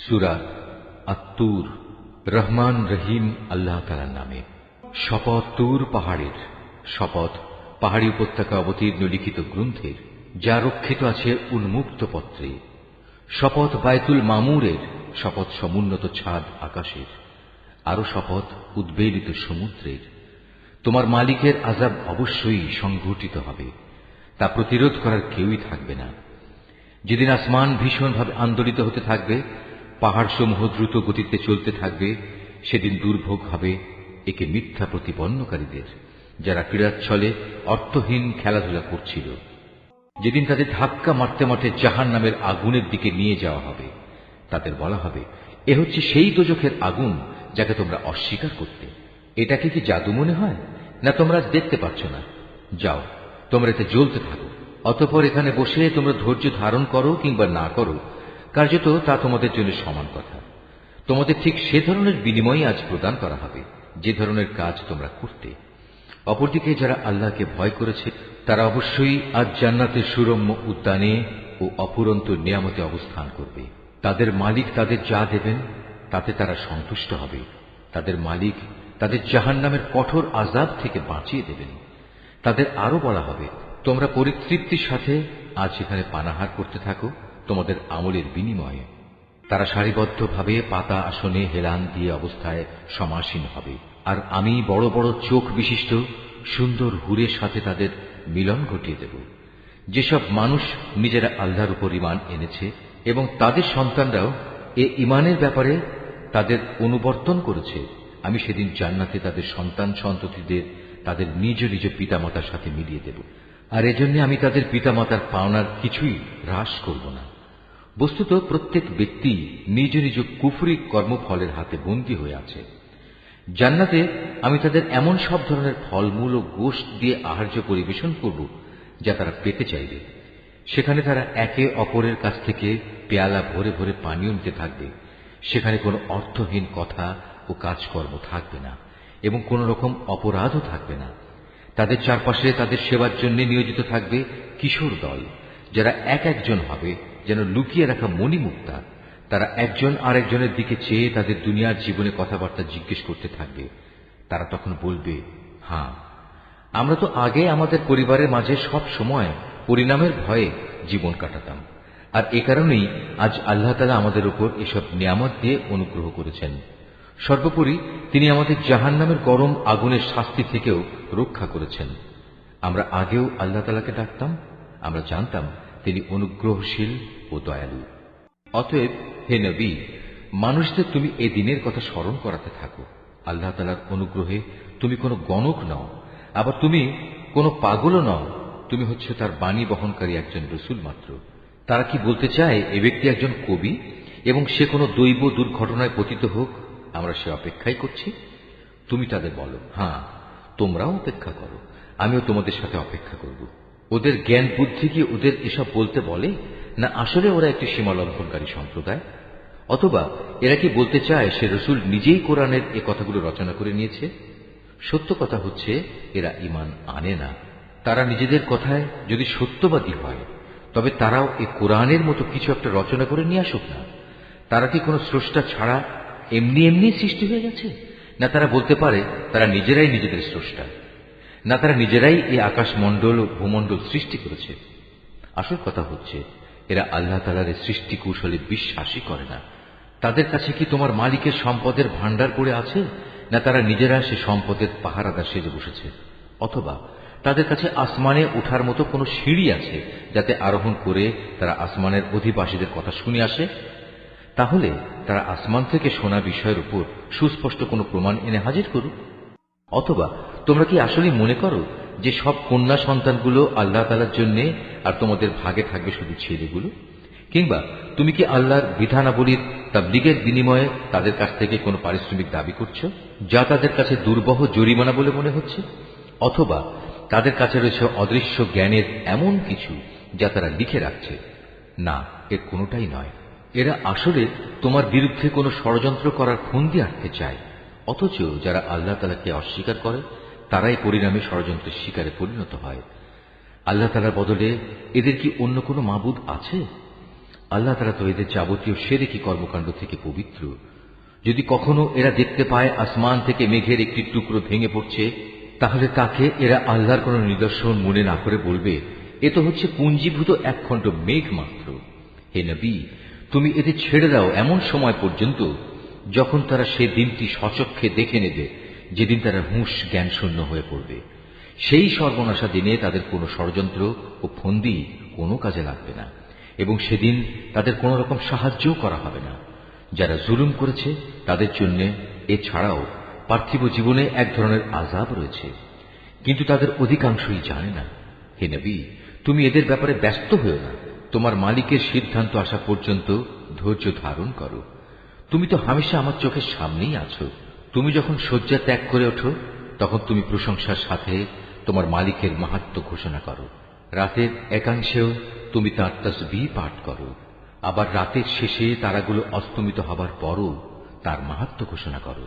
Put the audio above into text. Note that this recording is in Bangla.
সূরা আত-তুর। রহমান রহিম আল্লাহ তাআলার নামে। শপথ তুর পাহাড়ের, শপথ পাহাড়ি উপত্যকা অবতীর্ণ লিখিত গ্রন্থের, যা রক্ষিত আছে উন্মুক্ত পত্রে। শপথ বায়তুল মামুরের, শপথ সমুন্নত ছাদ আকাশের। আরো শপথ উদ্বেলিত সমুদ্রের। তোমার মালিকের আযাব অবশ্যই সংঘটিত হবে, তা প্রতিরোধ করার কেউই থাকবে না। যেদিন আসমান ভীষণভাবে আন্দোলিত হতে থাকবে, পাহাড় সমূহ দ্রুত গতিতে চলতে থাকবে, সেদিন দুর্ভোগ হবে একে মিথ্যা প্রতিপন্নকারীদের, যারা ক্রীড়াচ্ছলে অর্থহীন খেলাধুলা করছিল। যেদিন তাদের ধাক্কা মারতে মারতে জাহান্নামের আগুনের দিকে নিয়ে যাওয়া হবে, তাদের বলা হবে, এ হচ্ছে সেই দোজখের আগুন যাকে তোমরা অস্বীকার করতে। এটাকে কি জাদু মনে হয়, না তোমরা দেখতে পাচ্ছ না? যাও, তোমরা এতে জ্বলতে থাকো। অতঃপর এখানে বসে তোমরা ধৈর্য ধারণ করো কিংবা না করো, কার্যত তা তোমাদের জন্য সমান কথা। তোমাদের ঠিক সে ধরনের বিনিময় আজ প্রদান করা হবে, যে ধরনের কাজ তোমরা করতে। অপরদিকে যারা আল্লাহকে ভয় করেছে, তারা অবশ্যই আজ জান্নাতের সুরম্য উদ্যানে ও অফুরন্ত নিয়ামতে অবস্থান করবে। তাদের মালিক তাদের যা দেবেন তাতে তারা সন্তুষ্ট হবে। তাদের মালিক তাদের জাহান্নামের কঠোর আযাব থেকে বাঁচিয়ে দেবেন। তাদের আরো বলা হবে, তোমরা পরিতৃপ্তির সাথে আজ এখানে পানাহার করতে থাকো তোমাদের আমলের বিনিময়ে। তারা সারিবদ্ধভাবে পাতা আসনে হেলান দিয়ে অবস্থায় সমাসীন হবে, আর আমি বড় বড় চোখ বিশিষ্ট সুন্দর হুরের সাথে তাদের মিলন ঘটিয়ে দেব। যেসব মানুষ নিজেরা আল্লাহর উপর ঈমান এনেছে এবং তাদের সন্তানরাও এ ঈমানের ব্যাপারে তাদের অনুবর্তন করেছে, আমি সেদিন জান্নাতে তাদের সন্তান সন্ততিদের তাদের নিজ নিজ পিতামাতার সাথে মিলিয়ে দেব। আর এজন্য আমি তাদের পিতামাতার পাওনার কিছুই হ্রাস করব না। বস্তুত প্রত্যেক ব্যক্তি নিজ নিজ কুফরি কর্মফলের হাতে বন্দী হয়ে আছে। জান্নাতে আমি তাদের এমন সব ধরনের ফলমূল ও গোশত দিয়ে আহার্য পরিবেশন করব যা তারা পেতে চাইবে। সেখানে তারা একে অপরের কাছ থেকে পেয়ালা ভরে ভরে পানীয় নিতে থাকবে। সেখানে কোনো অর্থহীন কথা ও কাজকর্ম থাকবে না এবং কোন রকম অপরাধও থাকবে না। তাদের চারপাশে তাদের সেবার জন্য নিয়োজিত থাকবে কিশোর দল, যারা এক একজন হবে যেন লুকিয়ে রাখা মণিমুক্তা। তারা একজন আরেকজনের দিকে চেয়ে তাদের দুনিয়ার জীবনে কথাবার্তা জিজ্ঞেস করতে থাকবে। তারা তখন বলবে, হ্যাঁ, আমরা তো আগে আমাদের পরিবারের মাঝে সব সময় পরিণামের ভয়ে জীবন কাটাতাম, আর এ কারণেই আজ আল্লাহ তাআলা আমাদের উপর এসব নিয়ামত দিয়ে অনুগ্রহ করেছেন। সর্বোপরি তিনি আমাদের জাহান্নামের গরম আগুনের শাস্তি থেকেও রক্ষা করেছেন। আমরা আগেও আল্লাহ তাআলাকে ডাকতাম, আমরা জানতাম তিনি অনুগ্রহশীল ও দয়ালু। অতএব হে নবী, মানুষদের তুমি এ দিনের কথা স্মরণ করাতে থাকো। আল্লাহ তাআলার অনুগ্রহে তুমি কোনো গণক নও, আবার তুমি কোনো পাগলও নও। তুমি হচ্ছে তার বাণী বহনকারী একজন রসুল মাত্র। তারা কি বলতে চায় এ ব্যক্তি একজন কবি এবং সে কোনো দৈব দুর্ঘটনায় পতিত হোক, আমরা সে অপেক্ষাই করছি। তুমি তাদের বলো, হ্যাঁ, তোমরাও অপেক্ষা করো, আমিও তোমাদের সাথে অপেক্ষা করব। ওদের জ্ঞান বুদ্ধি কি ওদের এসব বলতে বলে, না আসলে ওরা একটি সীমা লঙ্ঘনকারী সম্প্রদায়? অথবা এরা কি বলতে চায় সে রসুল নিজেই কোরআনের এ কথাগুলো রচনা করে নিয়েছে? সত্য কথা হচ্ছে এরা ঈমান আনে না। তারা নিজেদের কথায় যদি সত্যবাদী হয়, তবে তারাও এ কোরআনের মতো কিছু একটা রচনা করে নিয়ে আসুক না। তারা কি কোনো স্রষ্টা ছাড়া এমনি এমনি সৃষ্টি হয়ে গেছে, না তারা বলতে পারে তারা নিজেরাই নিজেদের স্রষ্টা, না তারা নিজেরাই এই আকাশমণ্ডল ও ভূমণ্ডল সৃষ্টি করেছে? আসল কথা হচ্ছে এরা আল্লাহ তাআলার সৃষ্টি কৌশলে বিশ্বাসই করে না। তাদের কাছে কি তোমার মালিকের সম্পদের ভাণ্ডার পড়ে আছে, না তারা নিজেরা সে সম্পদের পাহারাদার সেজে বসেছে? অথবা তাদের কাছে আসমানে ওঠার মতো কোনো সিঁড়ি আছে যাতে আরোহণ করে তারা আসমানের অধিবাসীদের কথা শুনে আসে? তাহলে তারা আসমান থেকে শোনা বিষয়ের উপর সুস্পষ্ট কোনো প্রমাণ এনে হাজির করুক। অথবা তোমরা কি আসলে মনে করো যে সব কন্যা সন্তানগুলো আল্লাহ তাআলার জন্য আর তোমাদের ভাগে থাকবে শুধু ছেলেগুলো? কিংবা তুমি কি আল্লাহর বিধানাবলীর তাবলীগের বিনিময়ে তাদের কাছ থেকে কোনো পারিশ্রমিক দাবি করছো, যা তাদের কাছে দুর্বহ জরিমানা বলে মনে হচ্ছে? অথবা তাদের কাছে রয়েছে অদৃশ্য জ্ঞানের এমন কিছু যা তারা লিখে রাখছে? না, এর কোনোটাই নয়। এরা আসলে তোমার বিরুদ্ধে কোনো ষড়যন্ত্র করার ফন্দি আঁটতে চায়। অথচ যারা আল্লাহ তাআলাকে অস্বীকার করে তারাই পরিণামে ষড়যন্ত্রের শিকারে পরিণত হয়। আল্লাহ তাআলার বদলে এদের কি অন্য কোনো মাবুদ আছে? আল্লাহ তারা তো এদের যাবতীয় সেরেকি কর্মকাণ্ড থেকে পবিত্র। যদি কখনো এরা দেখতে পায় আসমান থেকে মেঘের একটি টুকরো ভেঙে পড়ছে, তাহলে তাকে এরা আল্লাহর কোন নিদর্শন মনে না করে বলবে, এ তো হচ্ছে পুঞ্জীভূত একখণ্ড মেঘ মাত্র। হে নবী, তুমি এদের ছেড়ে দাও এমন সময় পর্যন্ত যখন তারা সে দিনটি সচক্ষে দেখে নেবে, যেদিন তারা হুঁশ জ্ঞান শূন্য হয়ে পড়বে। সেই সর্বনাশা দিনে তাদের কোনো ষড়যন্ত্র ও ফন্দি কোনো কাজে লাগবে না, এবং সেদিন তাদের কোন রকম সাহায্যও করা হবে না। যারা জুলুম করেছে তাদের জন্য এছাড়াও পার্থিব জীবনে এক ধরনের আযাব রয়েছে, কিন্তু তাদের অধিকাংশই জানে না। হে নবী, তুমি এদের ব্যাপারে ব্যস্ত হও না, তোমার মালিকের সিদ্ধান্ত আসা পর্যন্ত ধৈর্য ধারণ করো। তুমি তো হামেশা আমার চোখের সামনেই আছো। তুমি যখন শয্যা ত্যাগ করে ওঠো, তখন তুমি প্রশংসার সাথে তোমার মালিকের মাহাত্ম্য ঘোষণা করো। রাতের একাংশেও তুমি তাঁর তাসবিহ পাঠ করো, আবার রাতের শেষে তারাগুলো অস্তমিত হবার পরও তার মাহাত্ম্য ঘোষণা করো।